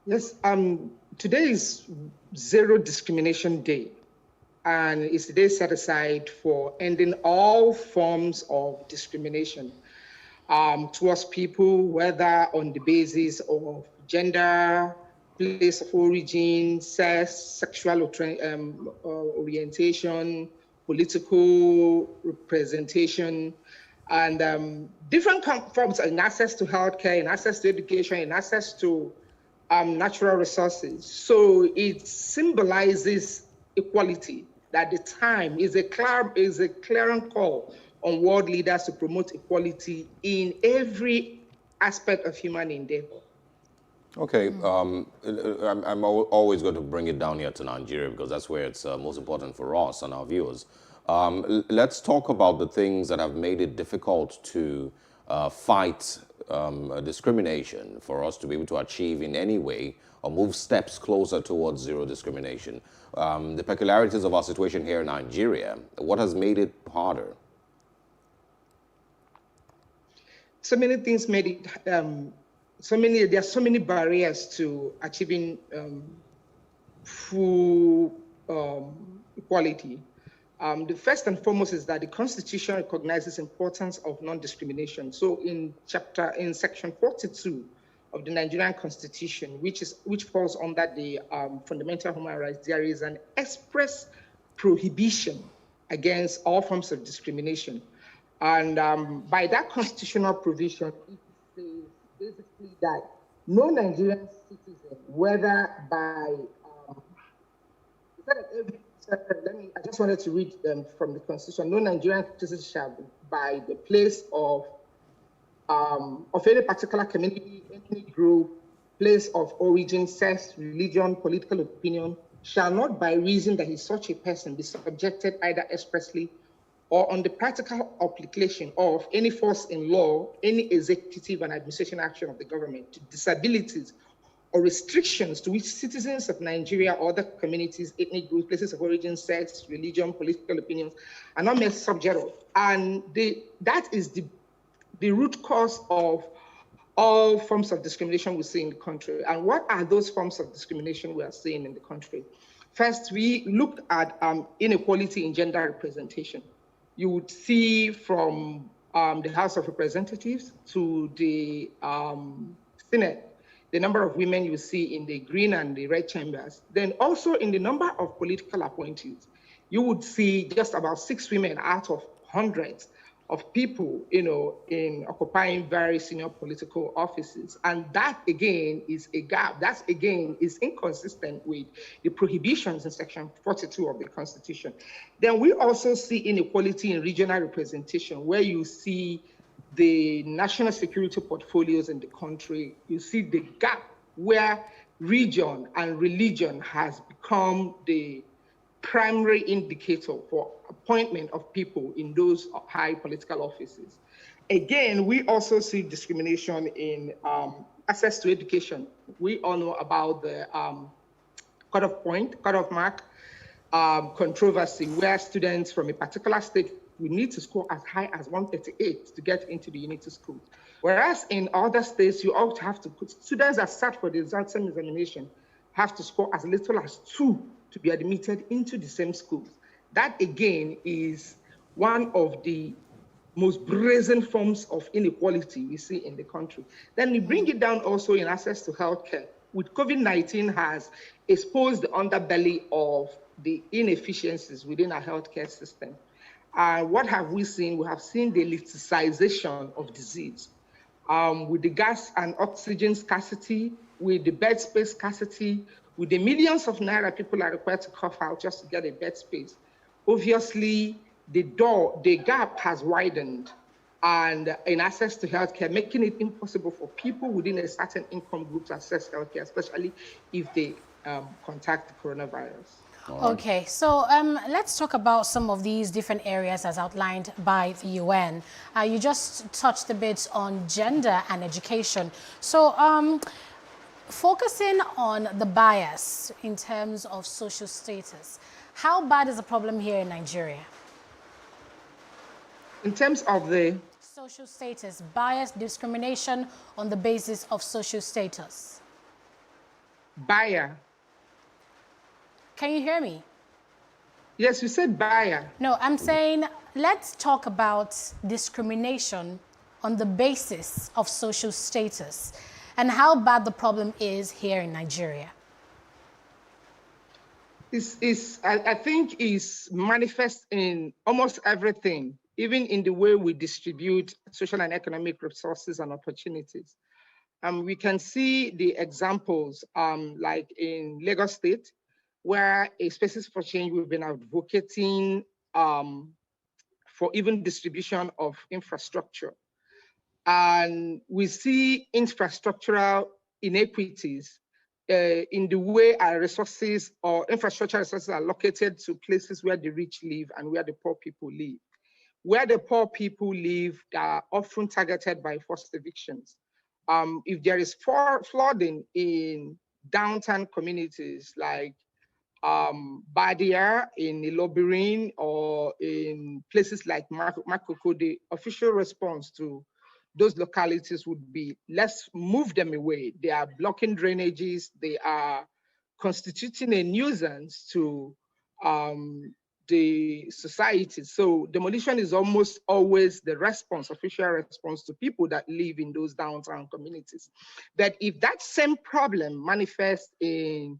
Yes, today is Zero Discrimination Day, and it's the day set aside for ending all forms of discrimination towards people, whether on the basis of gender, place of origin, sex, sexual orientation, political representation, and different forms in access to healthcare, in access to education, in access to natural resources. So it symbolizes equality. That the time is a clarion call on world leaders to promote equality in every aspect of human endeavor. Okay, I'm always going to bring it down here to Nigeria because that's where it's most important for us and our viewers. Let's talk about the things that have made it difficult to fight discrimination for us to be able to achieve in any way or move steps closer towards zero discrimination. The peculiarities of our situation here in Nigeria, what has made it harder? So many things made it, there are so many barriers to achieving full equality. The first and foremost is that the Constitution recognizes importance of non-discrimination. So in section 42 of the Nigerian Constitution, which falls under the fundamental human rights, there is an express prohibition against all forms of discrimination. And by that constitutional provision, it says basically that no Nigerian citizen, whether by I just wanted to read from the Constitution. No Nigerian citizen shall, by the place of any particular community, ethnic group, place of origin, sex, religion, political opinion, shall not, by reason that he's such a person, be subjected either expressly or on the practical application of any force in law, any executive and administration action of the government to disabilities or restrictions to which citizens of Nigeria or other communities, ethnic groups, places of origin, sex, religion, political opinions are not made subject of. And that is the root cause of all forms of discrimination we see in the country. And what are those forms of discrimination we are seeing in the country? First, we looked at inequality in gender representation. You would see from the House of Representatives to the Senate, the number of women you see in the green and the red chambers. Then also in the number of political appointees, you would see just about 6 women out of hundreds of people, in occupying very senior political offices. And that, again, is a gap. That, again, is inconsistent with the prohibitions in Section 42 of the Constitution. Then we also see inequality in regional representation, where you see the national security portfolios in the country. You see the gap where region and religion has become the primary indicator for appointment of people in those high political offices. Again, we also see discrimination in access to education. We all know about the cutoff mark controversy, where students from a particular state we need to score as high as 138 to get into the unity school. Whereas in other states, you also have to put students that sat for the same examination have to score as little as 2 to be admitted into the same schools. That, again, is one of the most brazen forms of inequality we see in the country. Then we bring it down also in access to healthcare. With COVID-19 has exposed the underbelly of the inefficiencies within our healthcare system. What have we seen? We have seen the politicization of disease. With the gas and oxygen scarcity, with the bed space scarcity, with the millions of naira people are required to cough out just to get a bed space. Obviously, the gap has widened and in access to healthcare, making it impossible for people within a certain income group to access healthcare, especially if they contact the coronavirus. Okay, so let's talk about some of these different areas as outlined by the UN. You just touched a bit on gender and education. So focusing on the bias in terms of social status, how bad is the problem here in Nigeria? In terms of the social status, bias, discrimination on the basis of social status. buyer. Can you hear me? Yes, you said buyer. No, I'm saying let's talk about discrimination on the basis of social status and how bad the problem is here in Nigeria. I think is manifest in almost everything, even in the way we distribute social and economic resources and opportunities. We can see the examples like in Lagos State, where a Spaces for Change, we've been advocating for even distribution of infrastructure. And we see infrastructural inequities in the way our resources or infrastructure resources are located to places where the rich live and where the poor people live. Where the poor people live, they are often targeted by forced evictions. If there is flooding in downtown communities like Badia, in Ilobirin, or in places like Makoko, the official response to those localities would be, let's move them away. They are blocking drainages. They are constituting a nuisance to the society. So demolition is almost always the response, official response to people that live in those downtown communities. But if that same problem manifests in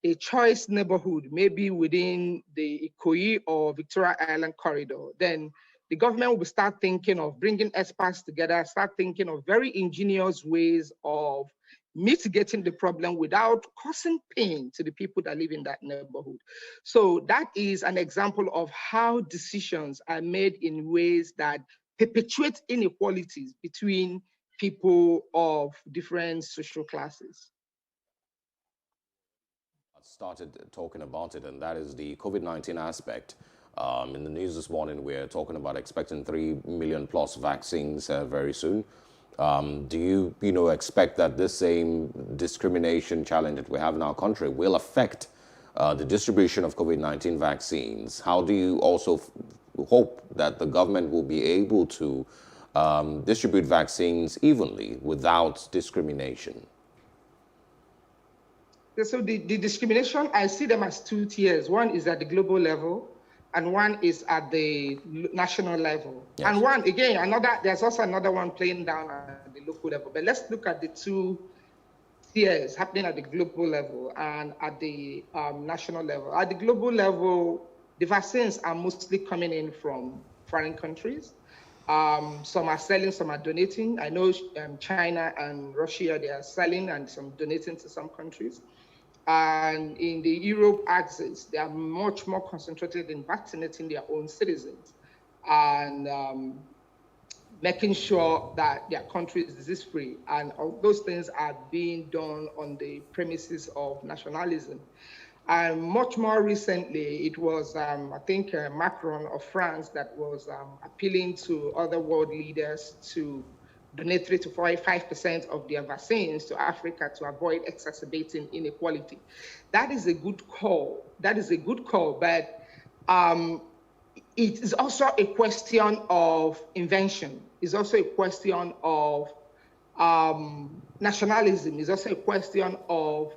a choice neighborhood, maybe within the Ikoyi or Victoria Island corridor, then the government will start thinking of bringing experts together, start thinking of very ingenious ways of mitigating the problem without causing pain to the people that live in that neighborhood. So that is an example of how decisions are made in ways that perpetuate inequalities between people of different social classes. Started talking about it, and that is the COVID-19 aspect. In the news this morning, we're talking about expecting 3 million plus vaccines very soon. Do you expect that this same discrimination challenge that we have in our country will affect the distribution of COVID-19 vaccines? How do you also hope that the government will be able to distribute vaccines evenly without discrimination? So the discrimination, I see them as two tiers. One is at the global level, and one is at the national level. Yes. And one, again, there's also another one playing down at the local level. But let's look at the two tiers happening at the global level and at the national level. At the global level, the vaccines are mostly coming in from foreign countries. Some are selling, some are donating. I know China and Russia, they are selling and some donating to some countries. And in the Europe axis, they are much more concentrated in vaccinating their own citizens and making sure that their country is disease-free. And all those things are being done on the premises of nationalism. And much more recently, it was, I think, Macron of France that was appealing to other world leaders to donate 3 to 5% of their vaccines to Africa to avoid exacerbating inequality. That is a good call. That is a good call, but it is also a question of invention. It's also a question of nationalism. It's also a question of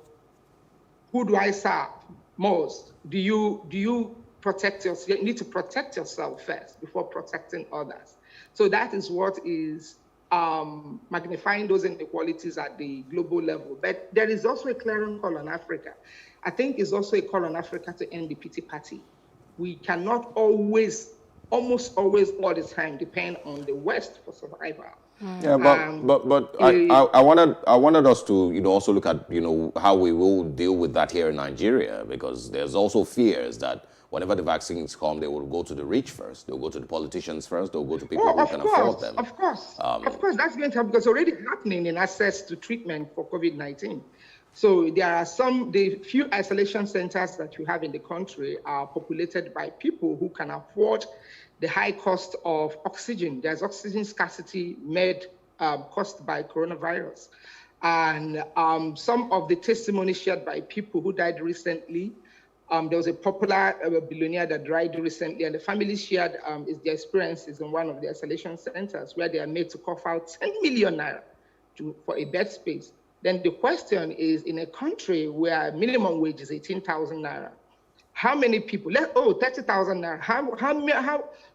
who do I serve most? Do you protect yourself? You need to protect yourself first before protecting others. So that is what is magnifying those inequalities at the global level. But there is also a clarion call on Africa. I think it's also a call on Africa to end the pity party. We cannot almost always all the time depend on the West for survival. Yeah, but I wanted us to also look at how we will deal with that here in Nigeria, because there's also fears that whenever the vaccines come, they will go to the rich first. They'll go to the politicians first. They'll go to people who can afford them. Of course, that's going to happen, because already happening in access to treatment for COVID-19. So there are the few isolation centers that you have in the country are populated by people who can afford the high cost of oxygen. There's oxygen scarcity made caused by coronavirus. And some of the testimonies shared by people who died recently, there was a popular billionaire that died recently, and the family shared their experiences in one of the isolation centers where they are made to cough out 10 million naira for a bed space. Then the question is, in a country where minimum wage is 18,000 naira, how many people, 30,000 naira,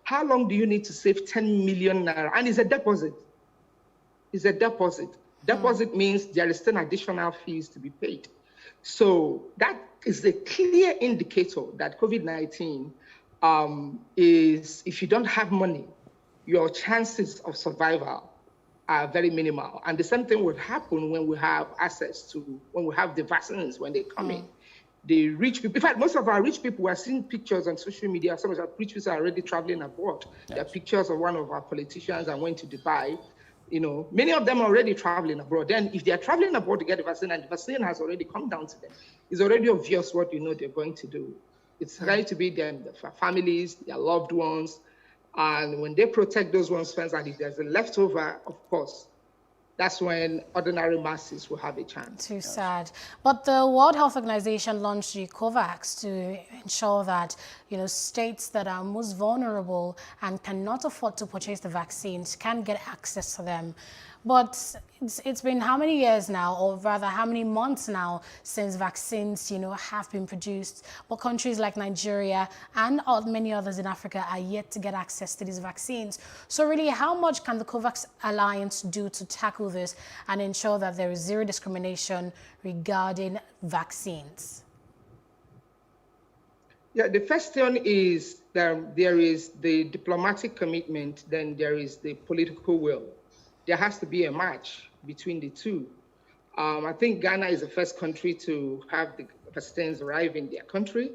how long do you need to save 10 million naira? And it's a deposit. It's a deposit. Deposit means there is still additional fees to be paid. So that is a clear indicator that COVID-19 is, if you don't have money, your chances of survival are very minimal. And the same thing would happen when we have access to, when we have the vaccines, when they come in. The rich people, in fact, most of our rich people, we're seeing pictures on social media. Some of our rich people are already traveling abroad. Yes. There are pictures of one of our politicians that went to Dubai. You know, many of them are already traveling abroad. Then if they are traveling abroad to get the vaccine and the vaccine has already come down to them, it's already obvious what they're going to do. It's going to be them, their families, their loved ones. And when they protect those ones first, and if there's a leftover, of course, that's when ordinary masses will have a chance. Too sad. But the World Health Organization launched the COVAX to ensure that, states that are most vulnerable and cannot afford to purchase the vaccines can get access to them. But it's been how many years now, or rather how many months now, since vaccines, have been produced. But countries like Nigeria and many others in Africa are yet to get access to these vaccines. So really, how much can the COVAX Alliance do to tackle this and ensure that there is zero discrimination regarding vaccines? Yeah, the first thing is that there is the diplomatic commitment, then there is the political will. There has to be a match between the two. I think Ghana is the first country to have the vaccines arrive in their country.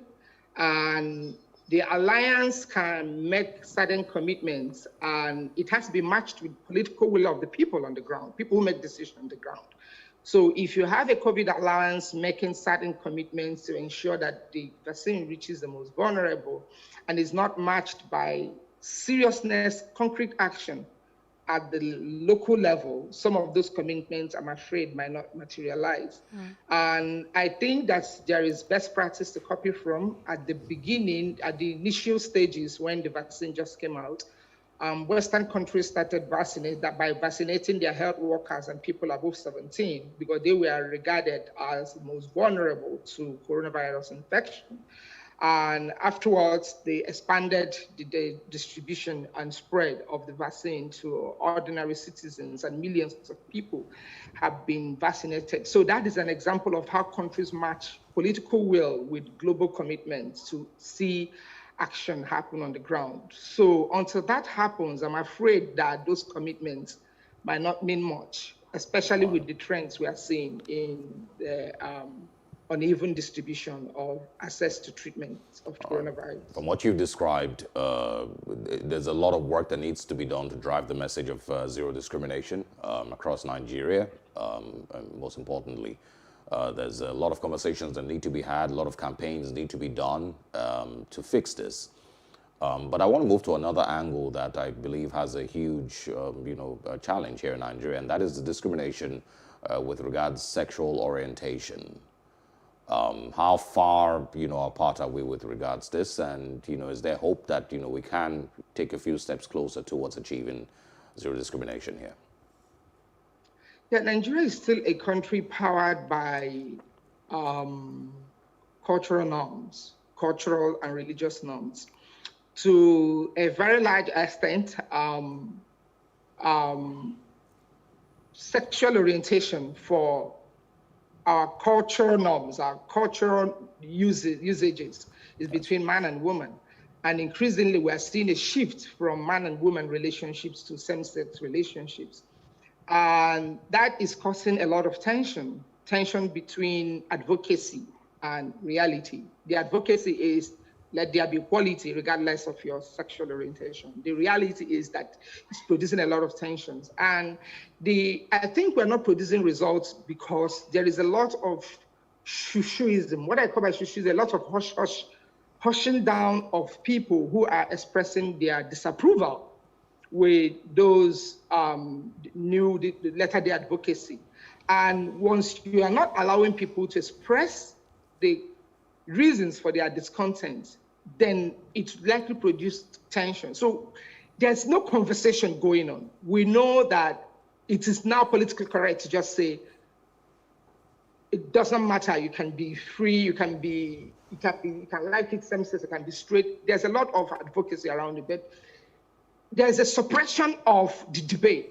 And the alliance can make certain commitments, and it has to be matched with political will of the people on the ground, people who make decisions on the ground. So if you have a COVID alliance making certain commitments to ensure that the vaccine reaches the most vulnerable and is not matched by seriousness, concrete action, at the local level, some of those commitments, I'm afraid, might not materialize. And I think that there is best practice to copy from at the beginning, at the initial stages when the vaccine just came out. Western countries started by vaccinating their health workers and people above 17 because they were regarded as the most vulnerable to coronavirus infection. And afterwards, they expanded the distribution and spread of the vaccine to ordinary citizens, and millions of people have been vaccinated. So that is an example of how countries match political will with global commitments to see action happen on the ground. So until that happens, I'm afraid that those commitments might not mean much, especially with the trends we are seeing in the uneven distribution of access to treatment of coronavirus. From what you've described, there's a lot of work that needs to be done to drive the message of zero discrimination across Nigeria. And most importantly, there's a lot of conversations that need to be had, a lot of campaigns need to be done to fix this. But I want to move to another angle that I believe has a huge, challenge here in Nigeria, and that is the discrimination with regards to sexual orientation. How far, apart are we with regards to this? And, is there hope that, we can take a few steps closer towards achieving zero discrimination here? Yeah, Nigeria is still a country powered by cultural norms, cultural and religious norms. To a very large extent, sexual orientation for our cultural norms, our cultural usages is between man and woman. And increasingly, we are seeing a shift from man and woman relationships to same-sex relationships. And that is causing a lot of tension between advocacy and reality. The advocacy is let there be equality regardless of your sexual orientation. The reality is that it's producing a lot of tensions. And I think we're not producing results because there is a lot of shushuism. What I call by shushu is a lot of hushing down of people who are expressing their disapproval with those new letter-day advocacy. And once you are not allowing people to express the reasons for their discontent, then it likely produce tension. So there's no conversation going on. We know that it is now politically correct to just say, does not matter. You can be free. You can like it, same sex. You can be straight. There's a lot of advocacy around it, but there's a suppression of the debate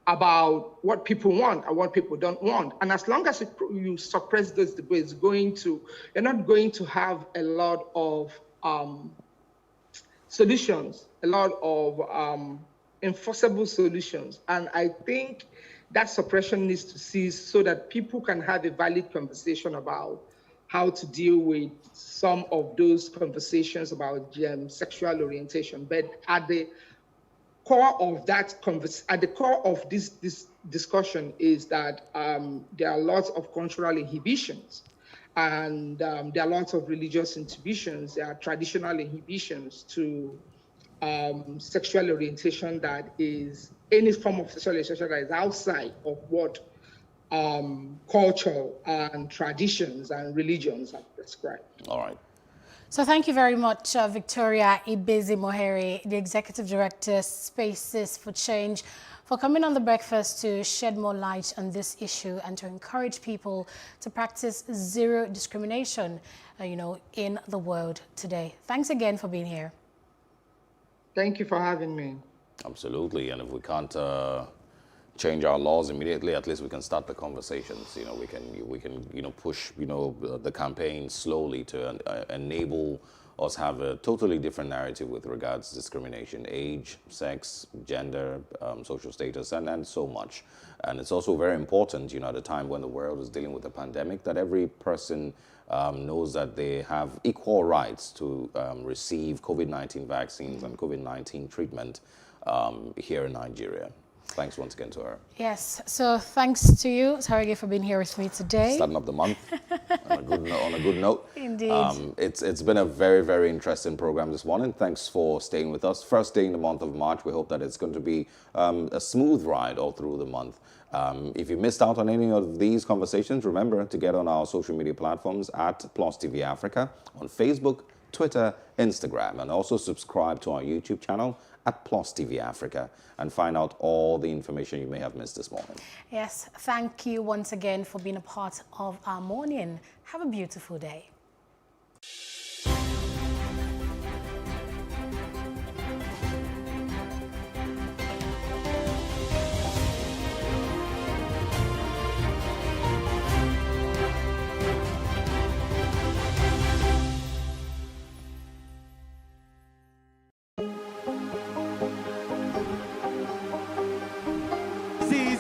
about what people want and what people don't want. And as long as you suppress those debates, you're not going to have a lot of solutions, a lot of enforceable solutions. And I think that suppression needs to cease so that people can have a valid conversation about how to deal with some of those conversations about sexual orientation. But at the core of this discussion is that there are lots of cultural inhibitions, and there are lots of religious inhibitions. There are traditional inhibitions to sexual orientation, that is any form of sexual orientation that is outside of what culture and traditions and religions have prescribed. All right. So thank you very much, Victoria Ibezi-Mohere, the Executive Director, Spaces for Change, for coming on The Breakfast to shed more light on this issue and to encourage people to practice zero discrimination, in the world today. Thanks again for being here. Thank you for having me. Absolutely. And if we can't change our laws immediately, at least we can start the conversations. We can push the campaign slowly to enable us have a totally different narrative with regards to discrimination, age, sex, gender, social status, and so much. And it's also very important, at a time when the world is dealing with a pandemic, that every person knows that they have equal rights to receive COVID-19 vaccines and COVID-19 treatment here in Nigeria. Thanks once again to her. Yes, so thanks to you, Sarige, for being here with me today. Starting up the month on a good note. Indeed. It's been a very, very interesting program this morning. Thanks for staying with us. First day in the month of March. We hope that it's going to be a smooth ride all through the month. If you missed out on any of these conversations, remember to get on our social media platforms at Plus TV Africa on Facebook, Twitter, Instagram, and also subscribe to our YouTube channel at Plus TV Africa and find out all the information you may have missed this morning. Yes, thank you once again for being a part of our morning. Have a beautiful day.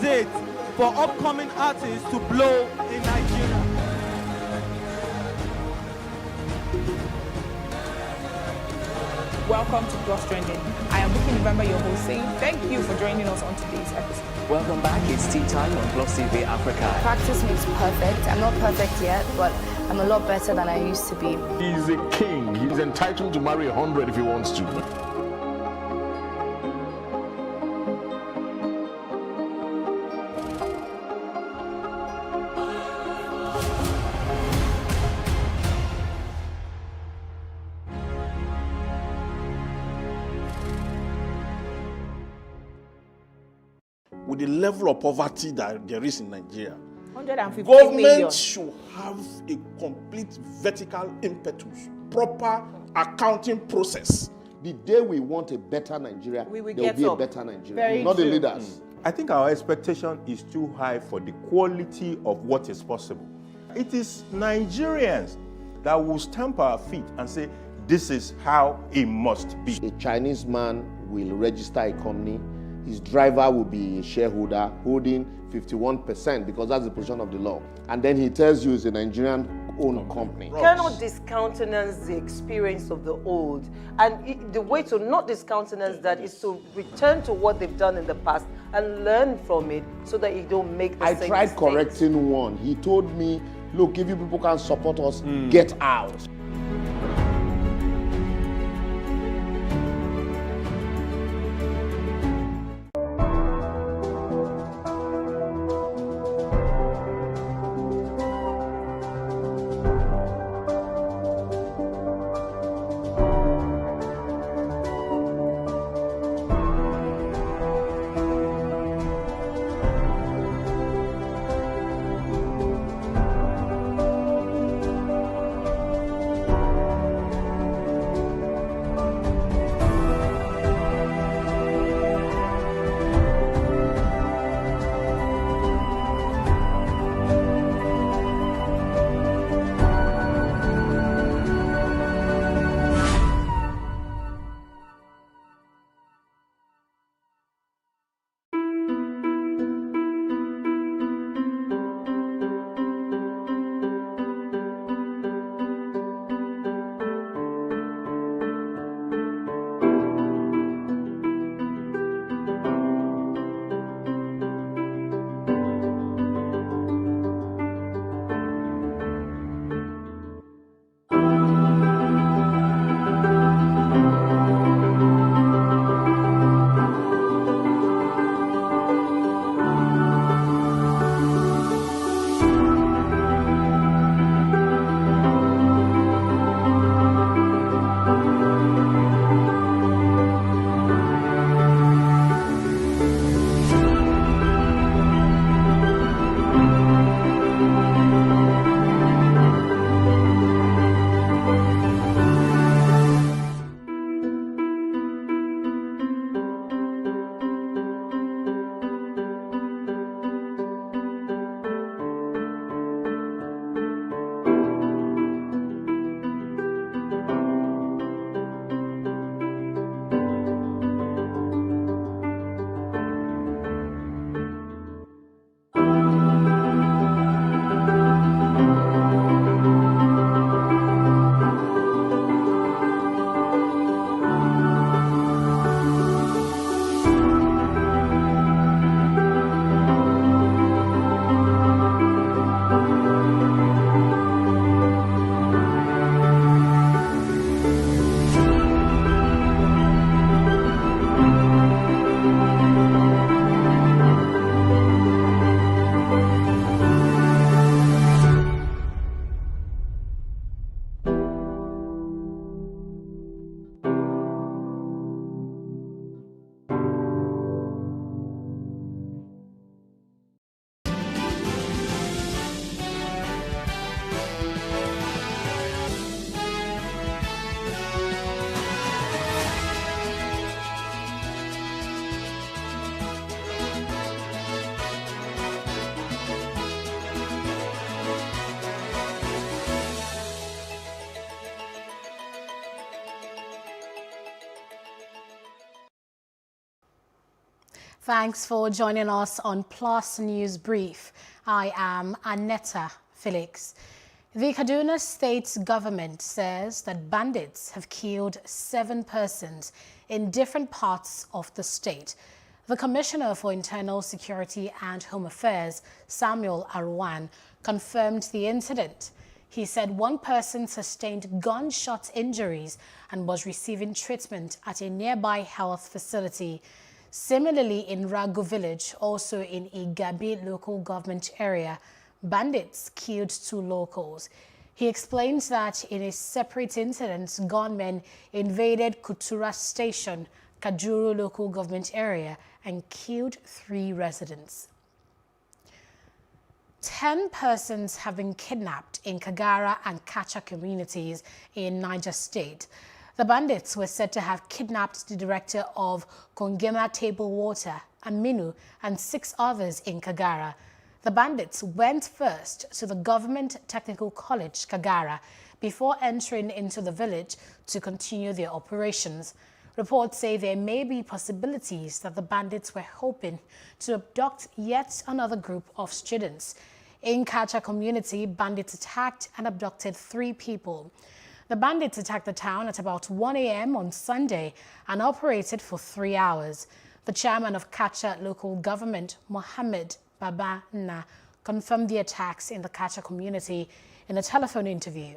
It for upcoming artists to blow in Nigeria. Welcome to Plus Trending. I am Bookie November, your host, saying thank you for joining us on today's episode. Welcome back. It's tea time on Plus TV Africa. Practice makes perfect. I'm not perfect yet, but I'm a lot better than I used to be. He's a king. He's entitled to marry 100 if he wants to. With the level of poverty that there is in Nigeria, 150 government million. should have a complete vertical impetus, proper accounting process. The day we want a better Nigeria, We will there will get be a up. better Nigeria, Very not the true. leaders. I think our expectation is too high for the quality of what is possible. It is Nigerians that will stamp our feet and say, this is how it must be. A Chinese man will register a company. His driver will be a shareholder holding 51% because that's the position of the law. And then he tells you it's a Nigerian-owned company. You cannot discountenance the experience of the old. And the way to not discountenance that is to return to what they've done in the past and learn from it so that you don't make the same I tried mistakes. correcting one. He told me, look, if you people can't support us, get out. Thanks for joining us on Plus News Brief. I am Annetta Felix. The Kaduna State government says that bandits have killed 7 persons in different parts of the state. The Commissioner for Internal Security and Home Affairs, Samuel Arwan, confirmed the incident. He said 1 person sustained gunshot injuries and was receiving treatment at a nearby health facility. Similarly, in Ragu village, also in Igabi local government area, bandits killed 2 locals. He explains that in a separate incident, gunmen invaded Kutura Station, Kajuru local government area, and killed 3 residents. 10 persons have been kidnapped in Kagara and Kacha communities in Niger State. The bandits were said to have kidnapped the director of Kongema Table Water, Aminu, and 6 others in Kagara. The bandits went first to the Government Technical College, Kagara, before entering into the village to continue their operations. Reports say there may be possibilities that the bandits were hoping to abduct yet another group of students. In Kacha community, bandits attacked and abducted 3 people. The bandits attacked the town at about 1 a.m. on Sunday and operated for 3 hours. The chairman of Kacha local government, Mohammed Baba Na, confirmed the attacks in the Kacha community in a telephone interview.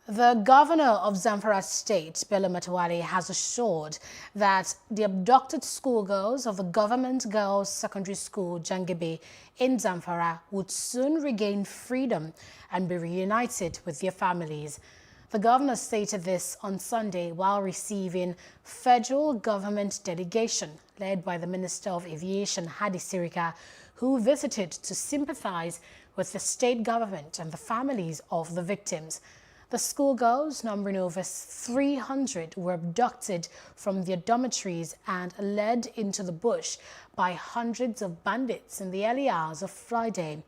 The governor of Zamfara State, Bello Matawalle, has assured that the abducted schoolgirls of the Government Girls Secondary School, Jangibe, in Zamfara would soon regain freedom and be reunited with their families. The governor stated this on Sunday while receiving federal government delegation led by the Minister of Aviation, Hadi Sirika, who visited to sympathize with the state government and the families of the victims. The schoolgirls, numbering over 300, were abducted from their dormitories and led into the bush by hundreds of bandits in the early hours of Friday.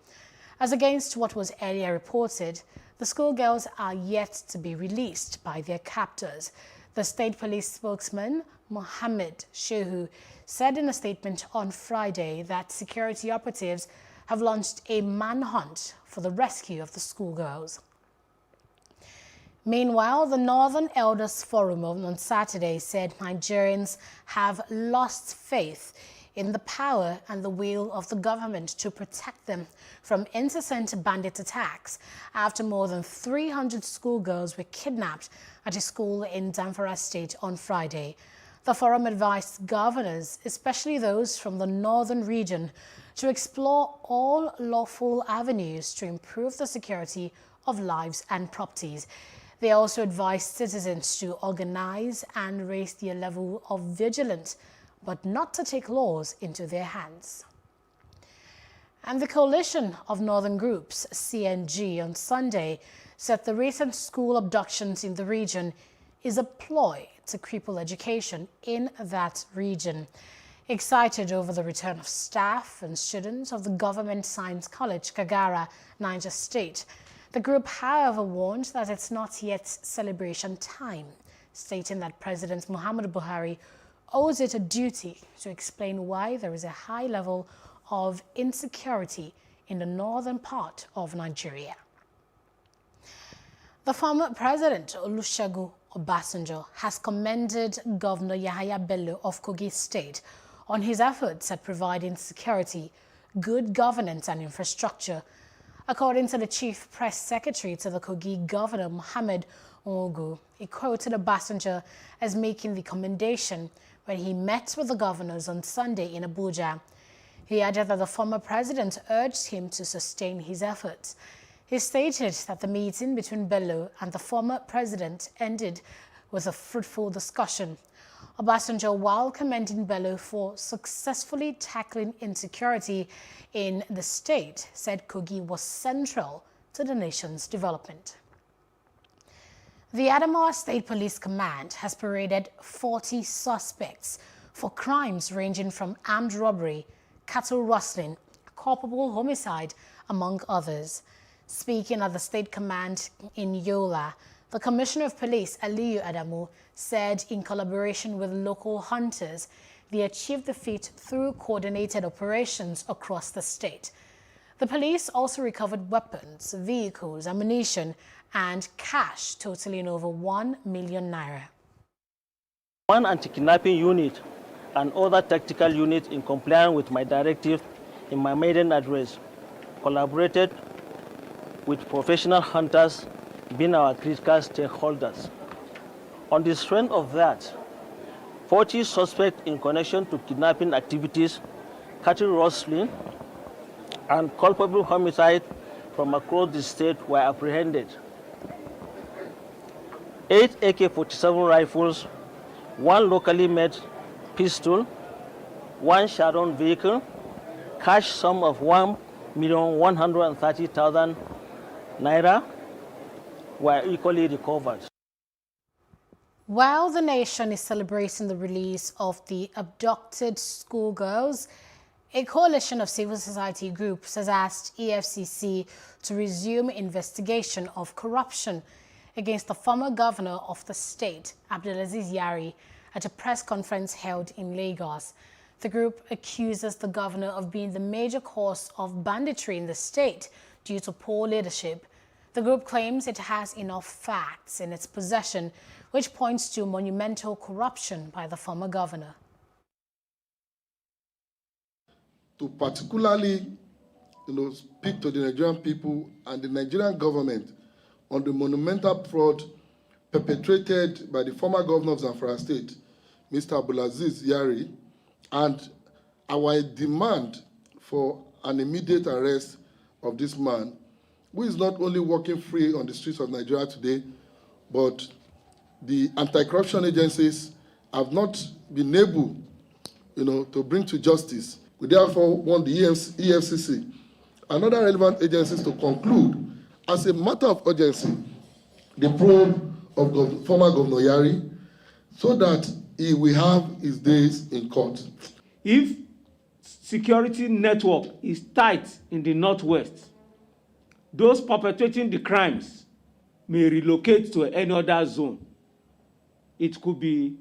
As against what was earlier reported, the schoolgirls are yet to be released by their captors. The state police spokesman, Mohammed Shehu, said in a statement on Friday that security operatives have launched a manhunt for the rescue of the schoolgirls. Meanwhile, the Northern Elders Forum on Saturday said Nigerians have lost faith in the power and the will of the government to protect them from incessant bandit attacks after more than 300 schoolgirls were kidnapped at a school in Zamfara State on Friday. The forum advised governors, especially those from the northern region, to explore all lawful avenues to improve the security of lives and properties. They also advised citizens to organize and raise their level of vigilance, but not to take laws into their hands. And the Coalition of Northern Groups, CNG, on Sunday said the recent school abductions in the region is a ploy to cripple education in that region. Excited over the return of staff and students of the Government Science College, Kagara, Niger State, the group, however, warned that it's not yet celebration time, stating that President Muhammadu Buhari owes it a duty to explain why there is a high level of insecurity in the northern part of Nigeria. The former President Olusegun Obasanjo has commended Governor Yahaya Bello of Kogi State on his efforts at providing security, good governance and infrastructure. According to the Chief Press Secretary to the Kogi Governor, Mohammed Ogu, he quoted Obasanjo as making the commendation when he met with the governors on Sunday in Abuja. He added that the former president urged him to sustain his efforts. He stated that the meeting between Bello and the former president ended with a fruitful discussion. Obasanjo, while commending Bello for successfully tackling insecurity in the state, said Kogi was central to the nation's development. The Adamawa State Police Command has paraded 40 suspects for crimes ranging from armed robbery, cattle rustling, culpable homicide, among others. Speaking at the State Command in Yola, the Commissioner of Police, Aliyu Adamu, said in collaboration with local hunters, they achieved the feat through coordinated operations across the state. The police also recovered weapons, vehicles, ammunition, and cash totaling over 1 million naira. One anti-kidnapping unit and other tactical units, in compliance with my directive in my maiden address, collaborated with professional hunters being our critical stakeholders. On the strength of that, 40 suspects in connection to kidnapping activities, cattle rustling, and culpable homicide from across the state were apprehended. 8 AK-47 rifles, 1 locally made pistol, 1 Sharon vehicle, cash sum of 1,130,000 naira were equally recovered. While the nation is celebrating the release of the abducted schoolgirls, a coalition of civil society groups has asked EFCC to resume investigation of corruption against the former governor of the state, Abdulaziz Yari, at a press conference held in Lagos. The group accuses the governor of being the major cause of banditry in the state due to poor leadership. The group claims it has enough facts in its possession, which points to monumental corruption by the former governor. To particularly, speak to the Nigerian people and the Nigerian government on the monumental fraud perpetrated by the former governor of Zamfara State, Mr. Abdulaziz Yari, and our demand for an immediate arrest of this man, who is not only walking free on the streets of Nigeria today, but the anti-corruption agencies have not been able, to bring to justice. We therefore want the EFCC and other relevant agencies to conclude, as a matter of urgency, the probe of former Governor Yari, so that he will have his days in court. If security network is tight in the Northwest, those perpetrating the crimes may relocate to any other zone. It could be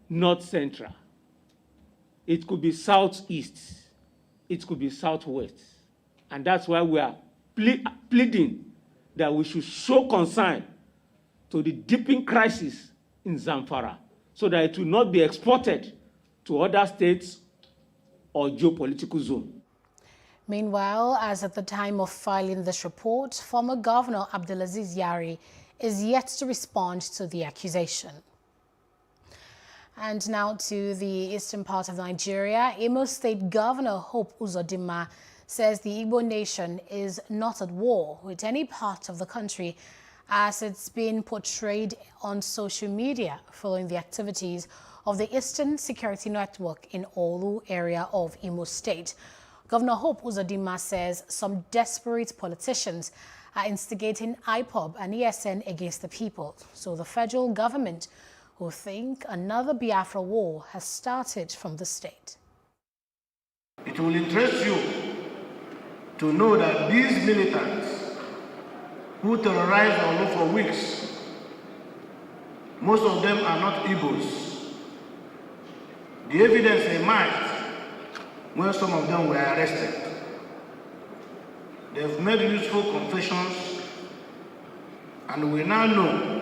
North Central. It could be Southeast. It could be Southwest. And that's why we are pleading that we should show concern to the deepening crisis in Zamfara so that it will not be exported to other states or geopolitical zone. Meanwhile, as at the time of filing this report, former Governor Abdulaziz Yari is yet to respond to the accusation. And now to the eastern part of Nigeria. Imo State Governor Hope Uzodinma says the Igbo nation is not at war with any part of the country, as it's been portrayed on social media following the activities of the Eastern Security Network in Olu area of Imo State. Governor Hope Uzodinma says some desperate politicians are instigating IPOB and ESN against the people. So the federal government who think another Biafra war has started from the state. It will interest you to know that these militants who terrorized Olu for weeks, most of them are not Igbos. The evidence emerged when some of them were arrested. They've made useful confessions, and we now know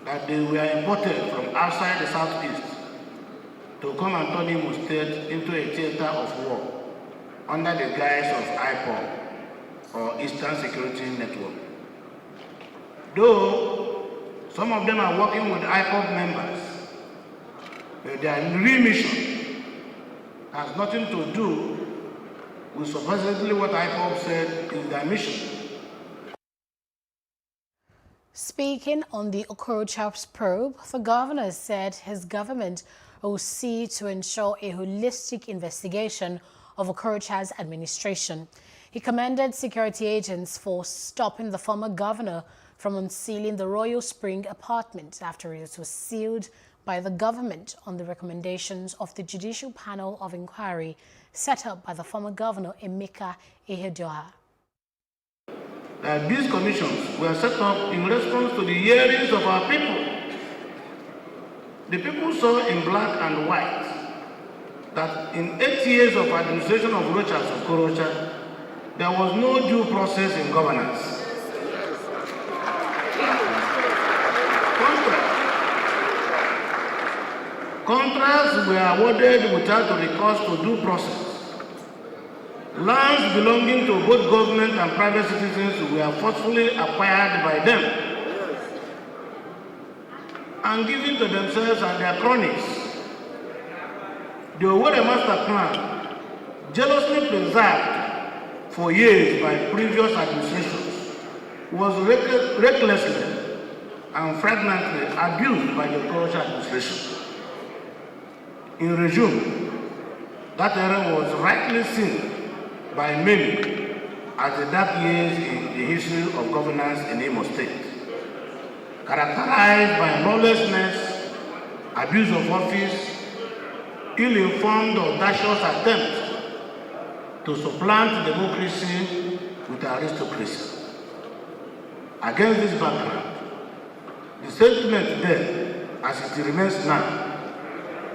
that they were imported from outside the southeast to come and turn Imo State into a theater of war under the guise of IPOB, or Eastern Security Network. Though some of them are working with IPOB members, but their real mission has nothing to do with supposedly what IPOB said is their mission. Speaking on the Okorocha's probe, the governor said his government will see to ensure a holistic investigation of Okorocha's administration. He commended security agents for stopping the former governor from unsealing the Royal Spring apartment after it was sealed by the government on the recommendations of the Judicial Panel of Inquiry set up by the former governor Emeka Ihedioha. These commissions were set up in response to the hearings of our people. The people saw in black and white that in 8 years of administration of Rochas Okorocha, there was no due process in governance. Contracts were awarded without recourse to due process. Lands belonging to both government and private citizens were forcefully acquired by them and given to themselves and their cronies. The Owerri Master Plan, jealously preserved for years by previous administrations, was recklessly and fragrantly abused by the Okorocha administration. In resume, that era was rightly seen by many as the dark years in the history of governance in Imo State, characterized by lawlessness, abuse of office, ill-informed, audacious attempts to supplant democracy with aristocracy. Against this background, the sentiment then, as it remains now,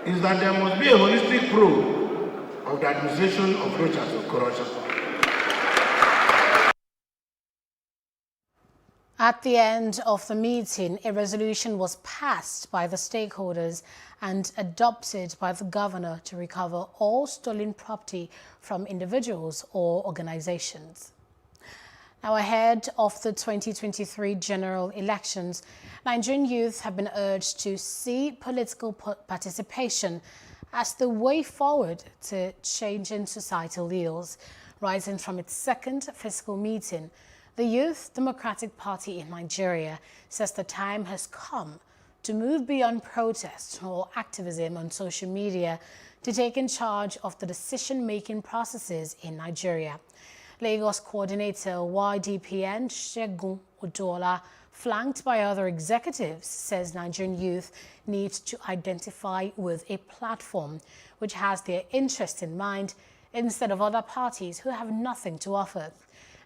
is that there must be a holistic probe of the administration of Rochas Okorocha. At the end of the meeting, a resolution was passed by the stakeholders and adopted by the governor to recover all stolen property from individuals or organizations. Now, ahead of the 2023 general elections, Nigerian youth have been urged to see political participation as the way forward to changing societal ills. Rising from its second fiscal meeting, the Youth Democratic Party in Nigeria says the time has come to move beyond protest or activism on social media to take in charge of the decision-making processes in Nigeria. Lagos coordinator YDPN Segun Oduola, flanked by other executives, says Nigerian youth need to identify with a platform which has their interest in mind instead of other parties who have nothing to offer.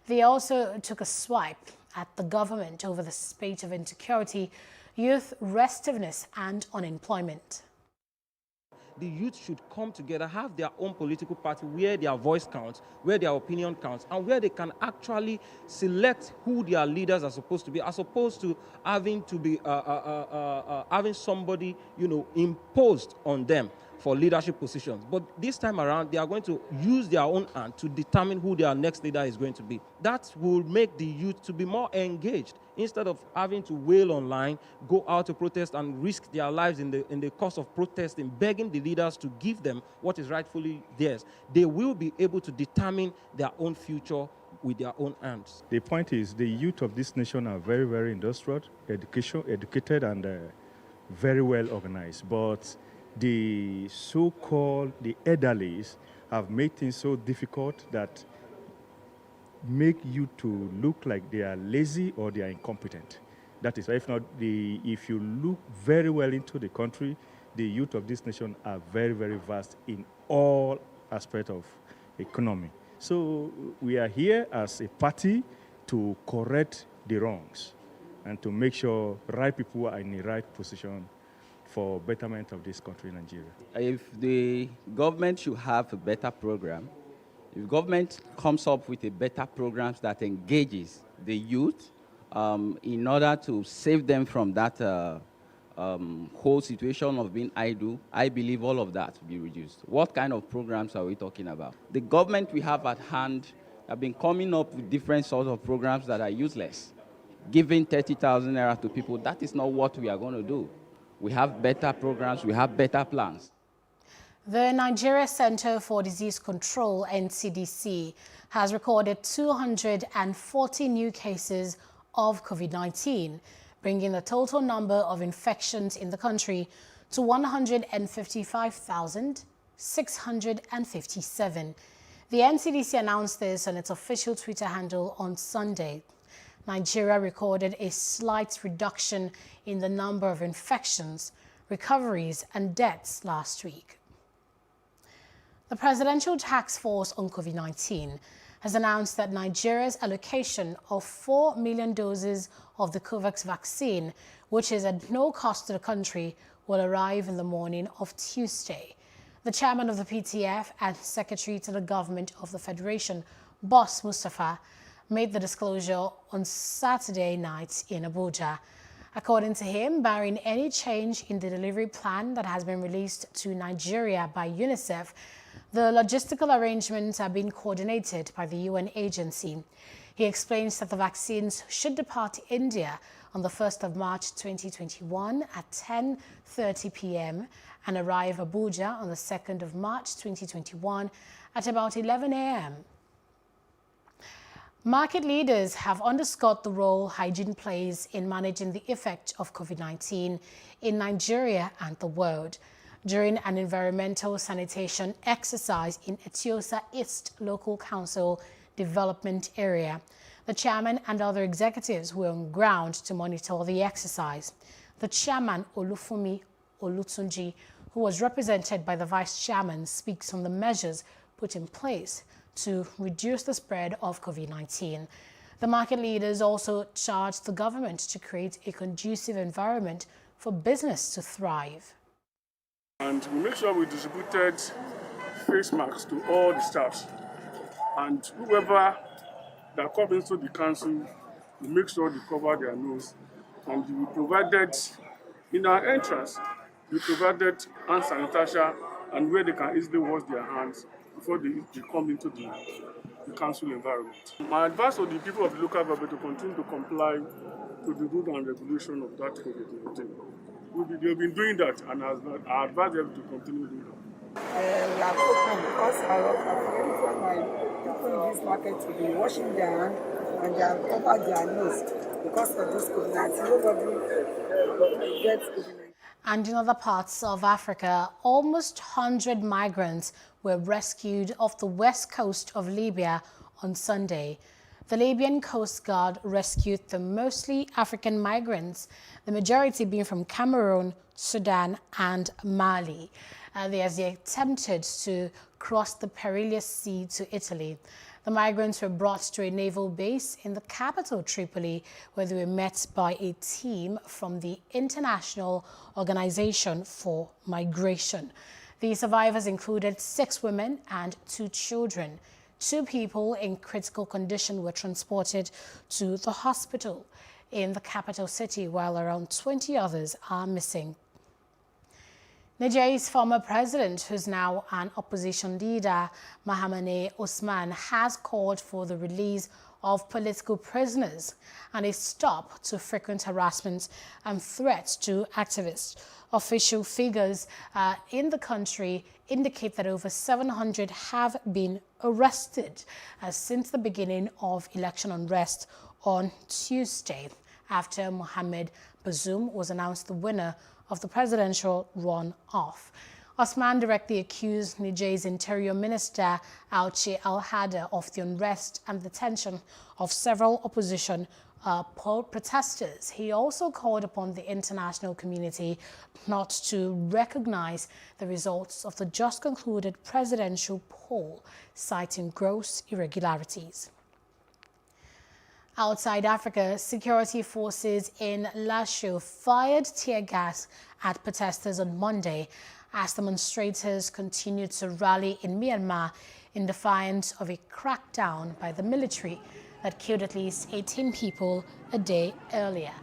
They also took a swipe at the government over the spate of insecurity, youth restiveness and unemployment. The youth should come together, have their own political party where their voice counts, where their opinion counts, and where they can actually select who their leaders are supposed to be, as opposed to having to be having somebody, imposed on them for leadership positions. But this time around, they are going to use their own hand to determine who their next leader is going to be. That will make the youth to be more engaged instead of having to wail online, go out to protest and risk their lives in the course of protesting, begging the leaders to give them what is rightfully theirs. They will be able to determine their own future with their own hands. The point is the youth of this nation are very, very industrial, educated and very well organized. But the so-called the elderlies have made things so difficult that make you to look like they are lazy or they are incompetent. That is, if not, if you look very well into the country, the youth of this nation are very, very vast in all aspects of economy. So we are here as a party to correct the wrongs and to make sure right people are in the right position for betterment of this country, Nigeria. If the government should have a better program, if government comes up with a better program that engages the youth in order to save them from that whole situation of being idle, I believe all of that will be reduced. What kind of programs are we talking about? The government we have at hand have been coming up with different sorts of programs that are useless. Giving 30,000 naira to people, that is not what we are going to do. We have better programs, we have better plans. The Nigeria Center for Disease Control, NCDC, has recorded 240 new cases of COVID-19, bringing the total number of infections in the country to 155,657. The NCDC announced this on its official Twitter handle on Sunday. Nigeria recorded a slight reduction in the number of infections, recoveries, and deaths last week. The Presidential Task Force on COVID-19 has announced that Nigeria's allocation of 4 million doses of the COVAX vaccine, which is at no cost to the country, will arrive in the morning of Tuesday. The chairman of the PTF and secretary to the government of the Federation, Boss Mustafa, made the disclosure on Saturday night in Abuja. According to him, barring any change in the delivery plan that has been released to Nigeria by UNICEF, the logistical arrangements are being coordinated by the UN agency. He explains that the vaccines should depart India on the 1st of March 2021 at 10:30 p.m. and arrive Abuja on the 2nd of March 2021 at about 11 a.m. Market leaders have underscored the role hygiene plays in managing the effect of COVID-19 in Nigeria and the world. During an environmental sanitation exercise in Etiosa East Local Council Development Area, the chairman and other executives were on ground to monitor the exercise. The chairman, Olufumi Olutunji, who was represented by the vice chairman, speaks on the measures put in place to reduce the spread of COVID-19. The market leaders also charged the government to create a conducive environment for business to thrive. And we make sure we distributed face masks to all the staffs. And whoever that comes into the council, we make sure they cover their nose. And we provided, in our entrance, we provided hand sanitizer and where they can easily wash their hands before they come into the council environment. My advice to the people of the local government to continue to comply to the rule and regulation of that COVID-19. They've been I advise them to continue doing that. We are hoping because my people in this market to be washing their hands and they have covered their nose because of this COVID-19. Nobody gets COVID-19. And in other parts of Africa, almost 100 migrants were rescued off the west coast of Libya on Sunday. The Libyan Coast Guard rescued the mostly African migrants, the majority being from Cameroon, Sudan, and Mali, as they attempted to cross the perilous sea to Italy. The migrants were brought to a naval base in the capital, Tripoli, where they were met by a team from the International Organization for Migration. The survivors included 6 women and 2 children. 2 people in critical condition were transported to the hospital in the capital city, while around 20 others are missing. Nigeria's former president, who's now an opposition leader, Mahamane Usman, has called for the release of political prisoners and a stop to frequent harassment and threats to activists. Official figures in the country indicate that over 700 have been arrested since the beginning of election unrest on Tuesday, after Mohamed Bazoum was announced the winner of the presidential runoff. Osman directly accused Niger's Interior Minister Auchi Al-Hada of the unrest and the detention of several opposition protesters. He also called upon the international community not to recognize the results of the just concluded presidential poll, citing gross irregularities. Outside Africa, security forces in Lazio fired tear gas at protesters on Monday as demonstrators continued to rally in Myanmar in defiance of a crackdown by the military that killed at least 18 people a day earlier.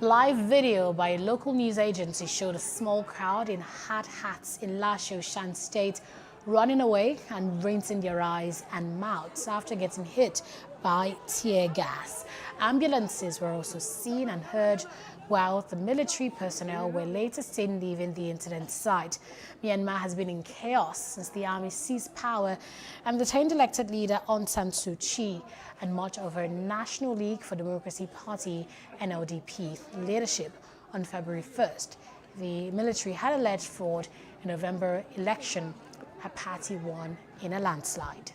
Live video by a local news agency showed a small crowd in hard hats in Lazio, Shan State, running away and rinsing their eyes and mouths after getting hit by tear gas. Ambulances were also seen and heard, while the military personnel were later seen leaving the incident site. Myanmar has been in chaos since the army seized power and detained elected leader Aung San Suu Kyi and much of her National League for Democracy Party, NLDP, leadership on February 1st. The military had alleged fraud in November election. Her party won in a landslide.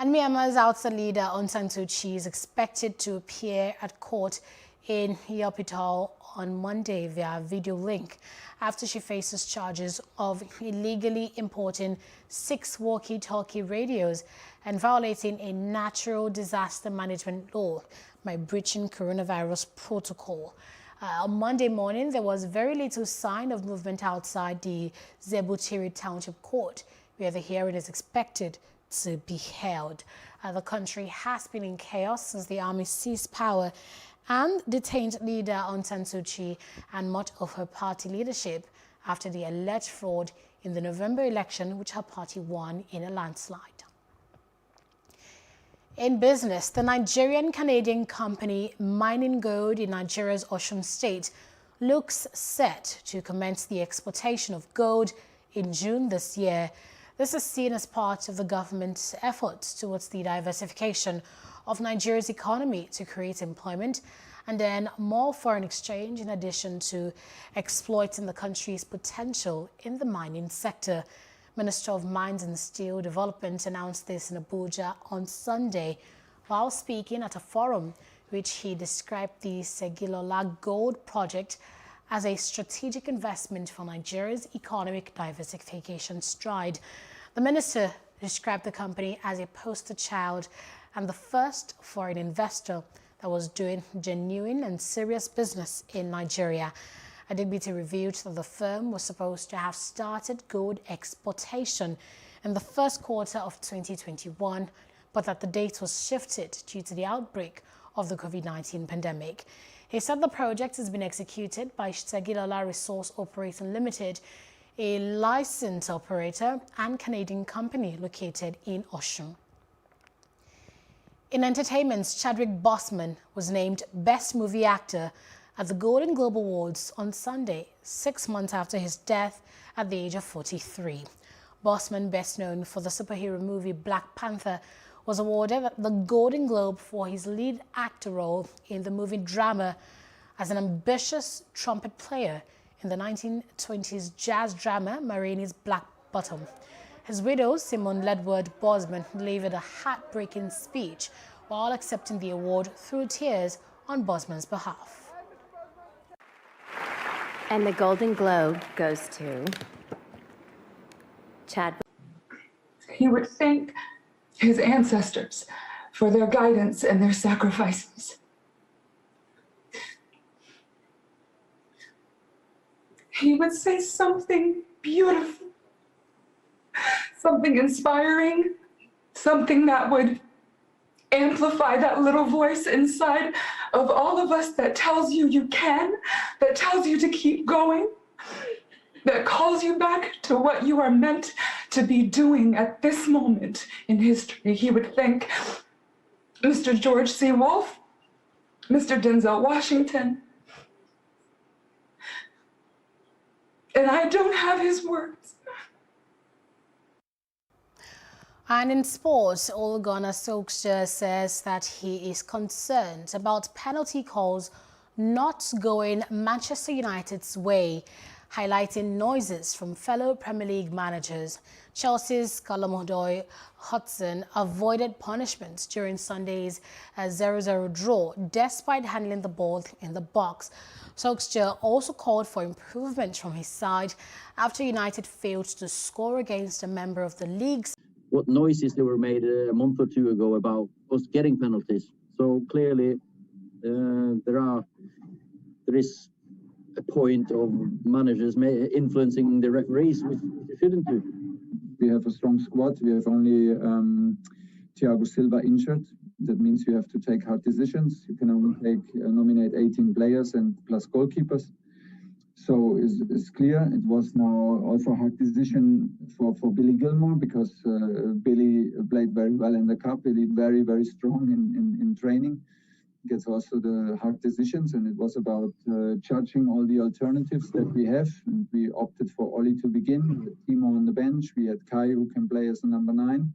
And Myanmar's outside leader Aung San Suu Kyi is expected to appear at court in Naypyidaw on Monday via video link after she faces charges of illegally importing 6 walkie-talkie radios and violating a natural disaster management law by breaching coronavirus protocol. On Monday morning, there was very little sign of movement outside the Zebutiri Township Court, where the hearing is expected to be held. The country has been in chaos since the army seized power and detained leader Aung San Suu Kyi and much of her party leadership after the alleged fraud in the November election, which her party won in a landslide. In business, the Nigerian-Canadian company Mining Gold in Nigeria's Osun State looks set to commence the exportation of gold in June this year. This is seen as part of the government's efforts towards the diversification of Nigeria's economy to create employment and then more foreign exchange, in addition to exploiting the country's potential in the mining sector. Minister of Mines and Steel Development announced this in Abuja on Sunday while speaking at a forum which he described the Segilola Gold Project as a strategic investment for Nigeria's economic diversification stride. The minister described the company as a poster child and the first foreign investor that was doing genuine and serious business in Nigeria. Adigbite revealed that the firm was supposed to have started gold exportation in the first quarter of 2021, but that the date was shifted due to the outbreak of the COVID-19 pandemic. He said the project has been executed by Segilola Resource Operating Limited, a licensed operator and Canadian company located in Osun. In entertainment, Chadwick Boseman was named Best Movie Actor at the Golden Globe Awards on Sunday, 6 months after his death at the age of 43. Boseman, best known for the superhero movie Black Panther, was awarded the Golden Globe for his lead actor role in the movie drama as an ambitious trumpet player in the 1920s jazz drama Ma Rainey's Black Bottom. His widow, Simone Ledward Boseman, delivered a heartbreaking speech while accepting the award through tears on Boseman's behalf. And the Golden Globe goes to Chadwick. He would thank his ancestors for their guidance and their sacrifices. He would say something beautiful, something inspiring, something that would amplify that little voice inside of all of us that tells you you can, that tells you to keep going, that calls you back to what you are meant to be doing at this moment in history. He would thank Mr. George C. Wolfe, Mr. Denzel Washington, and I don't have his words. And in sports, Ole Gunnar Solskjaer says that he is concerned about penalty calls not going Manchester United's way, highlighting noises from fellow Premier League managers. Chelsea's Callum Hudson avoided punishment during Sunday's 0-0 draw, despite handling the ball in the box. Solskjaer also called for improvement from his side after United failed to score against a member of the league's. What noises they were made a month or two ago about us getting penalties. So clearly there is a point of managers influencing the referees, which they shouldn't do. We have a strong squad. We have only Thiago Silva injured. That means you have to take hard decisions. You can only nominate 18 players and plus goalkeepers. So it's clear it was now also a hard decision for Billy Gilmore, because Billy played very well in the cup. He did very, very strong in training. Gets also the hard decisions, and it was about judging all the alternatives that we have. And we opted for Oli to begin, with Timo on the bench. We had Kai, who can play as a number 9.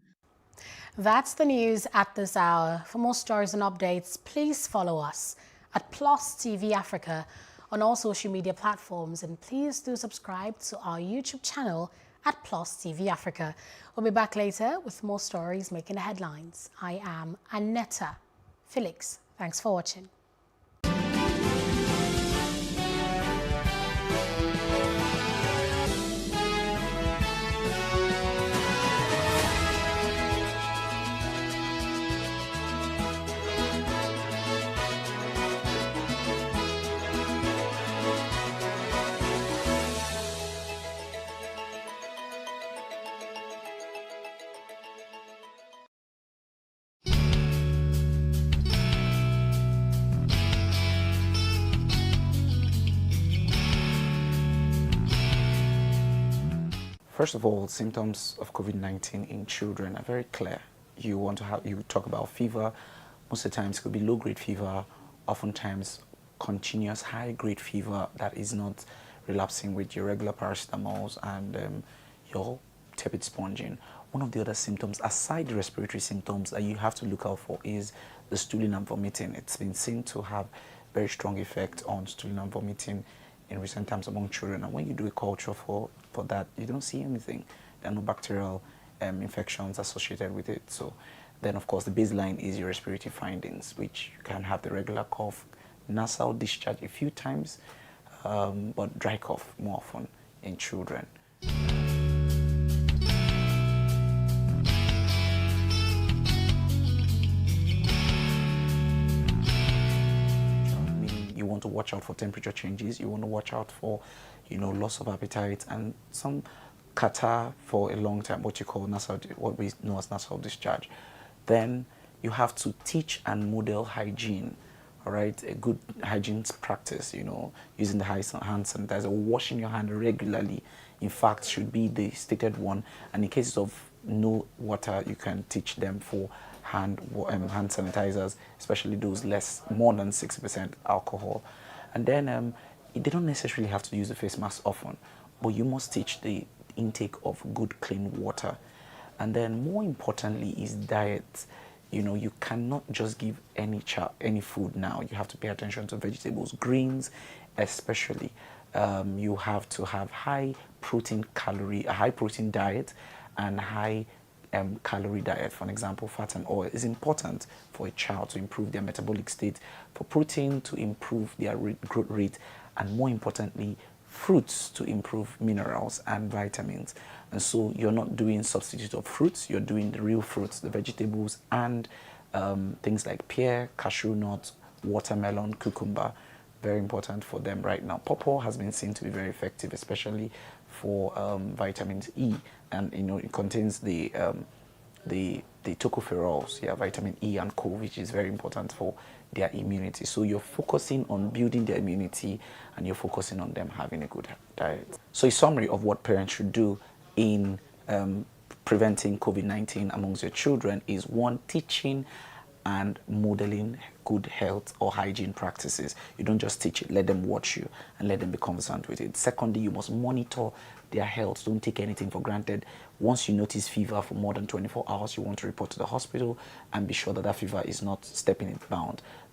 That's the news at this hour. For more stories and updates, please follow us at Plus TV Africa on all social media platforms, and please do subscribe to our YouTube channel at Plus TV Africa. We'll be back later with more stories making the headlines. I am Annetta Felix. Thanks for watching. First of all, symptoms of COVID-19 in children are very clear. You talk about fever. Most of the times it could be low-grade fever, oftentimes continuous high-grade fever that is not relapsing with your regular paracetamols and your tepid sponging. One of the other symptoms, aside the respiratory symptoms that you have to look out for, is the stooling and vomiting. It's been seen to have very strong effect on stooling and vomiting in recent times among children. And when you do a culture for that, you don't see anything. There are no bacterial infections associated with it. So then, of course, the baseline is your respiratory findings, which you can have the regular cough, nasal discharge a few times, but dry cough more often in children. You want to watch out for temperature changes. You want to watch out for, loss of appetite and some catarrh for a long time, what we know as nasal discharge. Then you have to teach and model hygiene. All right, a good hygiene practice, using the hand sanitizer, washing your hand regularly, in fact, should be the stated one. And in cases of no water, you can teach them for hand sanitizers, especially those more than 60% alcohol. And then they don't necessarily have to use the face mask often, but you must teach the intake of good, clean water. And then more importantly is diet. You cannot just give any food now. You have to pay attention to vegetables, greens especially. You have to have a high protein diet and high calorie diet. For example, fat and oil is important for a child to improve their metabolic state, for protein to improve their growth rate, and more importantly, fruits to improve minerals and vitamins. And so you're not doing substitute of fruits, you're doing the real fruits, the vegetables, and things like pear, cashew nuts, watermelon, cucumber, very important for them right now. Pawpaw has been seen to be very effective, especially for vitamin E, and it contains the tocopherols, vitamin E and Co, which is very important for their immunity. So you're focusing on building their immunity, and you're focusing on them having a good diet. So a summary of what parents should do in preventing COVID-19 amongst your children is: 1, teaching and modeling good health or hygiene practices. You don't just teach it, let them watch you and let them be conversant with it. Secondly, you must monitor their health. Don't take anything for granted. Once you notice fever for more than 24 hours, you want to report to the hospital and be sure that that fever is not stepping its bound. The